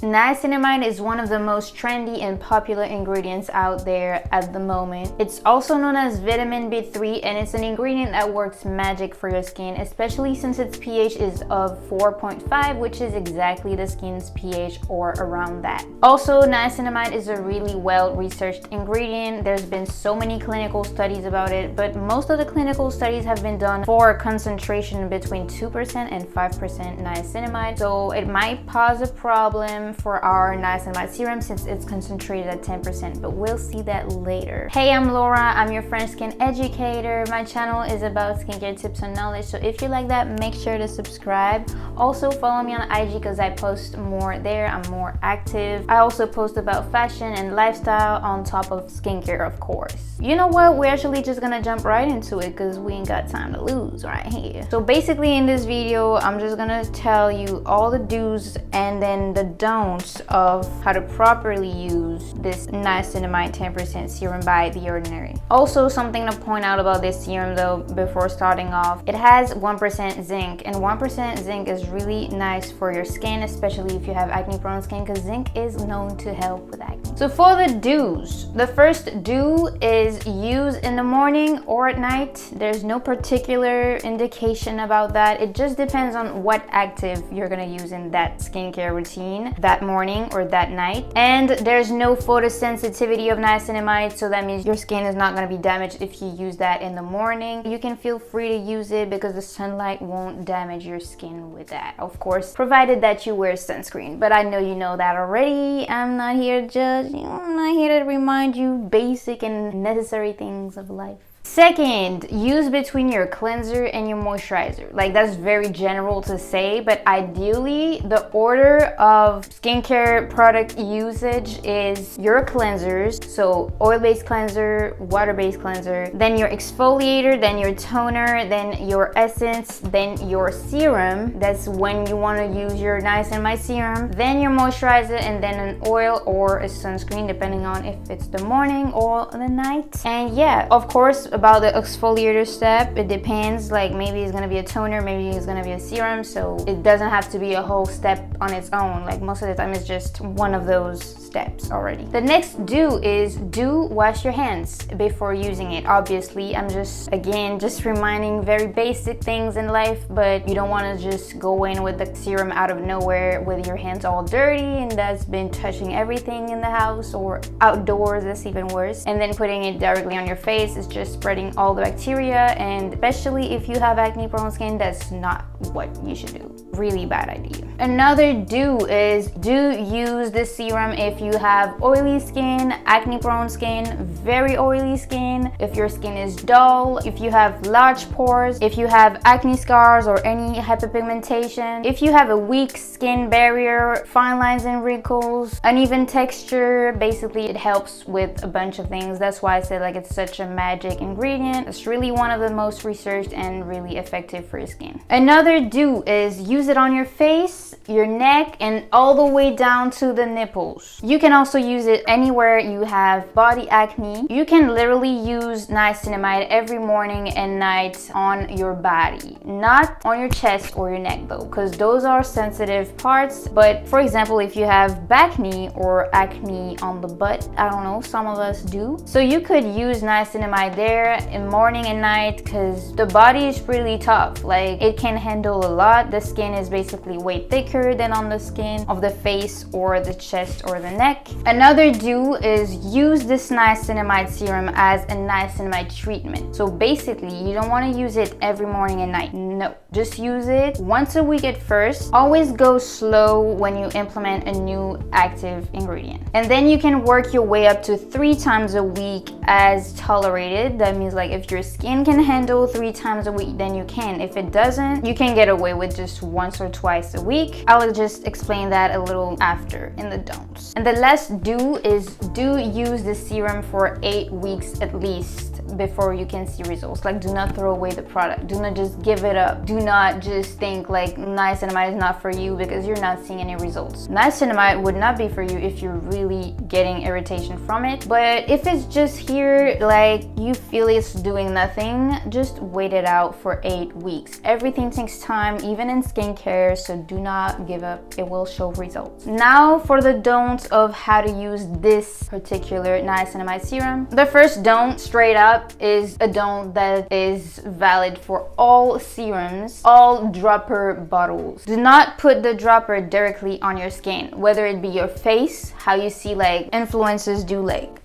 Niacinamide is one of the most trendy and popular ingredients out there at the moment. It's also known as vitamin B3, and it's an ingredient that works magic for your skin, especially since its pH is of 4.5, which is exactly the skin's pH or around that. Also, niacinamide is a really well-researched ingredient. There's been so many clinical studies about it, but most of the clinical studies have been done for a concentration between 2% and 5% niacinamide, so it might cause a problem for our niacinamide serum since it's concentrated at 10%, but we'll see that later. Hey, I'm Laura. I'm your French skin educator. My channel is about skincare tips and knowledge, so if you like that, make sure to subscribe. Also follow me on IG because I post more there. I'm more active. I also post about fashion and lifestyle on top of skincare, of course. You know what? We're actually just gonna jump right into it because we ain't got time to lose right here. So basically in this video, I'm just gonna tell you all the do's and then the don'ts of how to properly use this niacinamide 10% serum by The Ordinary. Also, something to point out about this serum though before starting off, it has 1% zinc, and 1% zinc is really nice for your skin, especially if you have acne prone skin, because zinc is known to help with acne. So for the do's, the first do is use in the morning or at night. There's no particular indication about that. It just depends on what active you're gonna use in that skincare routine that morning or that night. And there's no photosensitivity of niacinamide, so that means your skin is not going to be damaged if you use that in the morning. You can feel free to use it because the sunlight won't damage your skin with that, of course, provided that you wear sunscreen. But I know you know that already. I'm not here to judge you. I'm not here to remind you basic and necessary things of life. Second, use between your cleanser and your moisturizer. Like, that's very general to say, but ideally the order of skincare product usage is your cleansers, so oil-based cleanser, water-based cleanser, then your exfoliator, then your toner, then your essence, then your serum. That's when you want to use your niacinamide serum, then your moisturizer, and then an oil or a sunscreen depending on if it's the morning or the night. And yeah, of course, about the exfoliator step, it depends. Like, maybe it's gonna be a toner, maybe it's gonna be a serum, so it doesn't have to be a whole step on its own. Like, most of the time it's just one of those steps already. The next do is wash your hands before using it. Obviously, I'm just reminding very basic things in life, but you don't want to just go in with the serum out of nowhere with your hands all dirty and that's been touching everything in the house or outdoors. That's even worse. And then putting it directly on your face is just spreading all the bacteria, and especially if you have acne prone skin, that's not what you should do. Really bad idea. Another do is use this serum if you have oily skin, acne prone skin, very oily skin, if your skin is dull, if you have large pores, if you have acne scars or any hyperpigmentation, if you have a weak skin barrier, fine lines and wrinkles, uneven texture. Basically, it helps with a bunch of things. That's why I said, like, it's such a magic ingredient. It's really one of the most researched and really effective for your skin. Another do is use it on your face, your neck, and all the way down to the nipples. You can also use it anywhere you have body acne. You can literally use niacinamide every morning and night on your body, not on your chest or your neck though, because those are sensitive parts. But for example, if you have backne or acne on the butt, I don't know, some of us do, so you could use niacinamide there in morning and night because the body is really tough. Like, it can handle a lot. The skin is basically way thicker than on the skin of the face or the chest or the neck. Another do is use this niacinamide serum as a niacinamide treatment. So basically, you don't want to use it every morning and night. No, just use it once a week at first. Always go slow when you implement a new active ingredient, and then you can work your way up to 3 times a week as tolerated. That means, like, if your skin can handle 3 times a week, then you can. If it doesn't, you can get away with just once or twice a week. I'll just explain that a little after in the don'ts. And the last do is use the serum for 8 weeks at least before you can see results. Like, do not throw away the product. Do not just give it up. Do not just think like niacinamide is not for you because you're not seeing any results. Niacinamide would not be for you if you're really getting irritation from it. But if it's just here, like you feel it's doing nothing, just wait it out for 8 weeks. Everything takes time, even in skincare, so do not give up. It will show results. Now for the don'ts of how to use this particular niacinamide serum. The first don't, straight up, is a don't that is valid for all serums, all dropper bottles. Do not put the dropper directly on your skin, whether it be your face, how you see like influencers do, like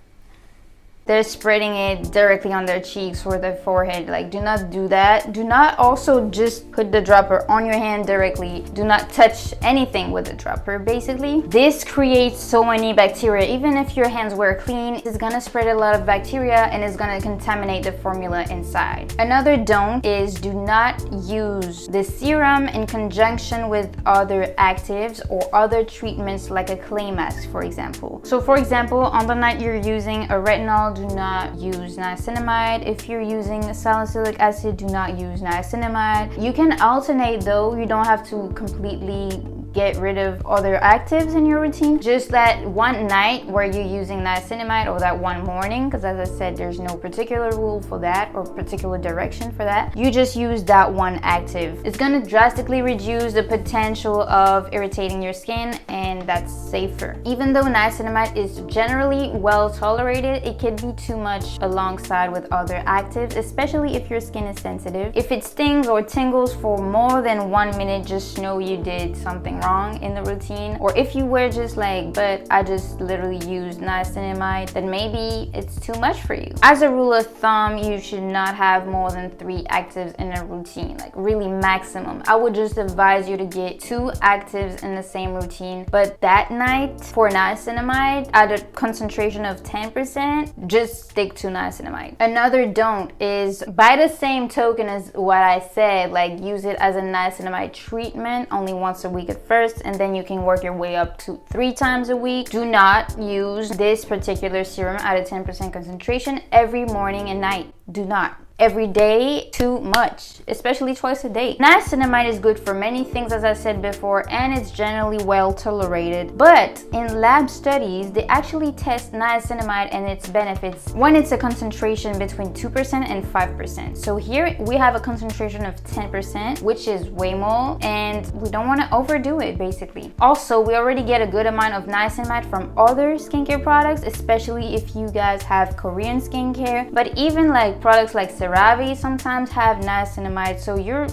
they're spreading it directly on their cheeks or their forehead. Like, do not do that. Do not also just put the dropper on your hand directly. Do not touch anything with the dropper, basically. This creates so many bacteria. Even if your hands were clean, it's gonna spread a lot of bacteria and it's gonna contaminate the formula inside. Another don't is do not use this serum in conjunction with other actives or other treatments like a clay mask, for example. So for example, on the night you're using a retinol, do not use niacinamide. If you're using salicylic acid, do not use niacinamide. You can alternate though. You don't have to completely get rid of other actives in your routine. Just that one night where you're using niacinamide, or that one morning, because as I said, there's no particular rule for that or particular direction for that. You just use that one active. It's gonna drastically reduce the potential of irritating your skin, and that's safer. Even though niacinamide is generally well tolerated, it can be too much alongside with other actives, especially if your skin is sensitive. If it stings or tingles for more than 1 minute, just know you did something wrong in the routine. Or if you were just like, but I just literally used niacinamide, then maybe it's too much for you. As a rule of thumb, you should not have more than 3 actives in a routine, like really maximum. I would just advise you to get 2 actives in the same routine, but that night for niacinamide at a concentration of 10%, just stick to niacinamide. Another don't is, by the same token as what I said, like use it as a niacinamide treatment only once a week at first, and then you can work your way up to 3 times a week. Do not use this particular serum at a 10% concentration every morning and night. Do not. Every day, too much, especially twice a day. Niacinamide is good for many things, as I said before, and it's generally well tolerated. But in lab studies, they actually test niacinamide and its benefits when it's a concentration between 2% and 5%. So here we have a concentration of 10%, which is way more, and we don't want to overdo it, basically. Also, we already get a good amount of niacinamide from other skincare products, especially if you guys have Korean skincare. But even like products like CeraVe sometimes have niacinamide, so you're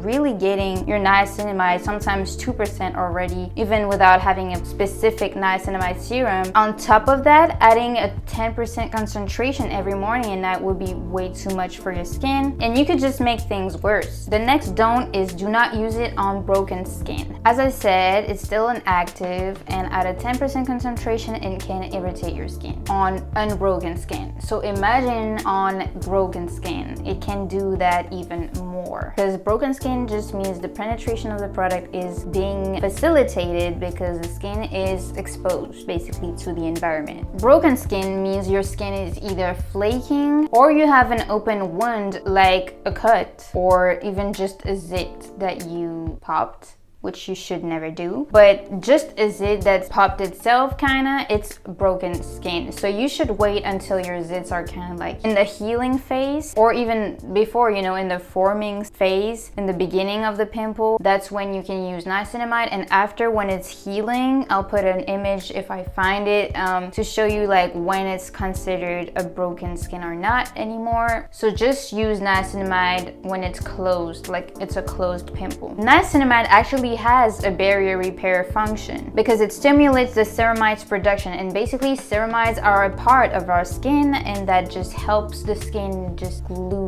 really getting your niacinamide, sometimes 2% already, even without having a specific niacinamide serum. On top of that, adding a 10% concentration every morning and night would be way too much for your skin, and you could just make things worse. The next don't is do not use it on broken skin. As I said, it's still an active, and at a 10% concentration, it can irritate your skin on unbroken skin. So imagine on broken skin, it can do that even more, because broken skin just means the penetration of the product is being facilitated because the skin is exposed basically to the environment. Broken skin means your skin is either flaking or you have an open wound like a cut or even just a zit that you popped, which you should never do. But just a zit that's popped itself, it's broken skin. So you should wait until your zits are kind of like in the healing phase, or even before, in the forming phase, in the beginning of the pimple. That's when you can use niacinamide. And after, when it's healing, I'll put an image if I find it to show you like when it's considered a broken skin or not anymore. So just use niacinamide when it's closed, like it's a closed pimple. Niacinamide actually has a barrier repair function because it stimulates the ceramides production, and basically ceramides are a part of our skin, and that just helps the skin just glue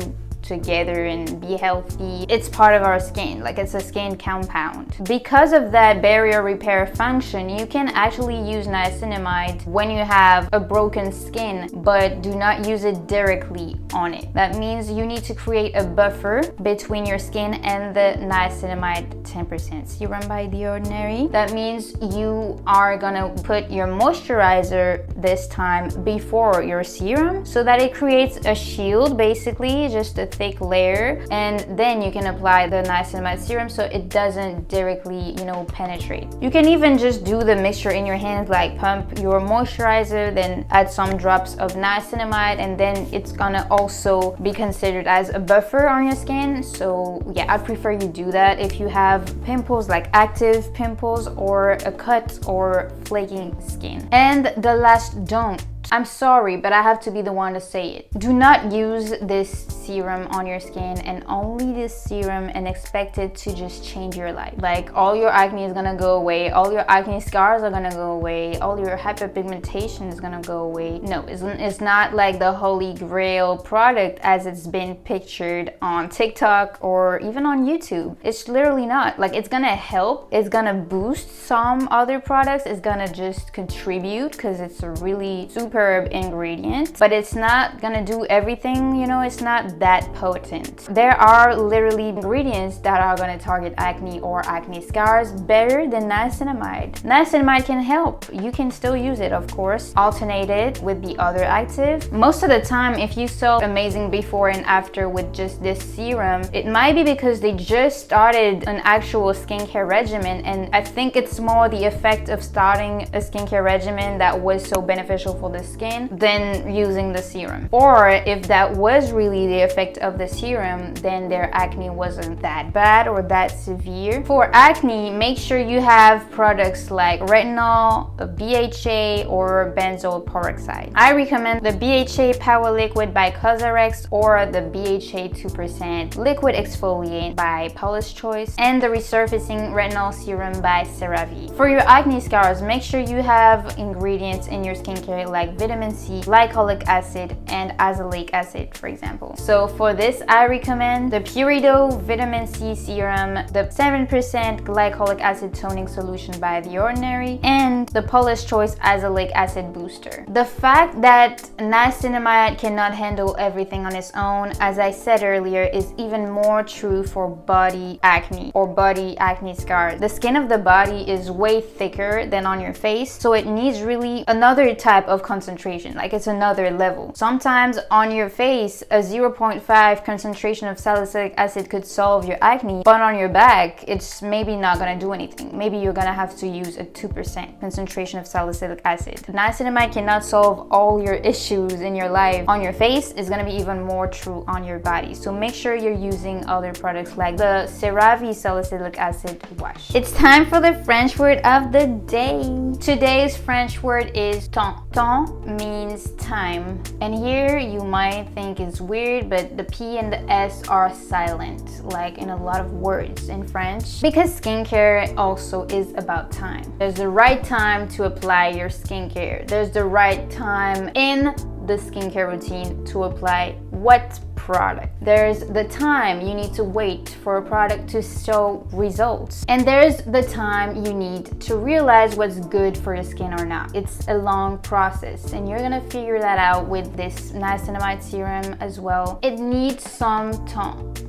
together and be healthy. It's part of our skin, like it's a skin compound. Because of that barrier repair function, you can actually use niacinamide when you have a broken skin, but do not use it directly on it. That means you need to create a buffer between your skin and the niacinamide 10% serum by The Ordinary. That means you are gonna put your moisturizer this time before your serum so that it creates a shield, basically just a thick layer, and then you can apply the niacinamide serum so it doesn't directly, you know, penetrate. You can even just do the mixture in your hands, like pump your moisturizer, then add some drops of niacinamide, and then it's gonna also be considered as a buffer on your skin. So yeah, I prefer you do that if you have pimples, like active pimples or a cut or flaking skin. And the last don't. I'm sorry, but I have to be the one to say it. Do not use this serum on your skin, and only this serum, and expect it to just change your life. Like all your acne is gonna go away, all your acne scars are gonna go away, all your hyperpigmentation is gonna go away. No, it's not like the holy grail product as it's been pictured on TikTok or even on YouTube. It's literally not. Like, it's gonna help, it's gonna boost some other products, it's gonna just contribute because it's a really superb ingredient, but it's not gonna do everything, you know, it's not that potent. There are literally ingredients that are gonna target acne or acne scars better than niacinamide. Niacinamide can help. You can still use it, of course. Alternate it with the other active. Most of the time, if you saw amazing before and after with just this serum, it might be because they just started an actual skincare regimen, and I think it's more the effect of starting a skincare regimen that was so beneficial for the skin than using the serum. Or if that was really the effect of the serum, then their acne wasn't that bad or that severe. For acne, make sure you have products like retinol, BHA, or benzoyl peroxide. I recommend the BHA Power Liquid by Cosrx or the BHA 2% Liquid Exfoliant by Paula's Choice, and the Resurfacing Retinol Serum by CeraVe. For your acne scars, make sure you have ingredients in your skincare like vitamin C, glycolic acid, and azelaic acid, for example. So for this, I recommend the Purido Vitamin C Serum, the 7% glycolic acid toning solution by The Ordinary, and the Paula's Choice Azelaic Acid Booster. The fact that niacinamide cannot handle everything on its own, as I said earlier, is even more true for body acne or body acne scars. The skin of the body is way thicker than on your face, so it needs really another type of concentration, like it's another level. Sometimes on your face, a 0.5 concentration of salicylic acid could solve your acne, but on your back, it's maybe not gonna do anything. Maybe you're gonna have to use a 2% concentration of salicylic acid. Niacinamide cannot solve all your issues in your life. On your face, it's gonna be even more true on your body. So make sure you're using other products like the CeraVe Salicylic Acid Wash. It's time for the French word of the day. Today's French word is temps. Temps means time. And here you might think it's weird, but the P and the S are silent, like in a lot of words in French, because skincare also is about time. There's the right time to apply your skincare. There's the right time in the skincare routine to apply what product. There's the time you need to wait for a product to show results. And there's the time you need to realize what's good for your skin or not. It's a long process, and you're gonna figure that out with this niacinamide serum as well. It needs some temps.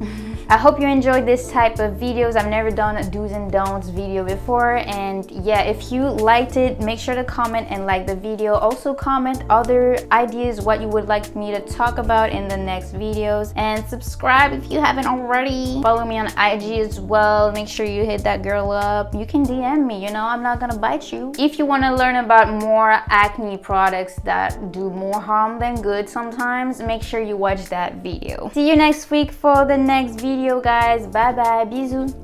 I hope you enjoyed this type of videos. I've never done a do's and don'ts video before, and yeah, if you liked it, make sure to comment and like the video. Also comment other ideas, what you would like me to talk about in the next videos, and subscribe if you haven't already. Follow me on IG as well. Make sure you hit that girl up. You can DM me, you know, I'm not gonna bite you. If you want to learn about more acne products that do more harm than good sometimes, make sure you watch that video. See you next week for the next video, guys. Bye bye, bisous.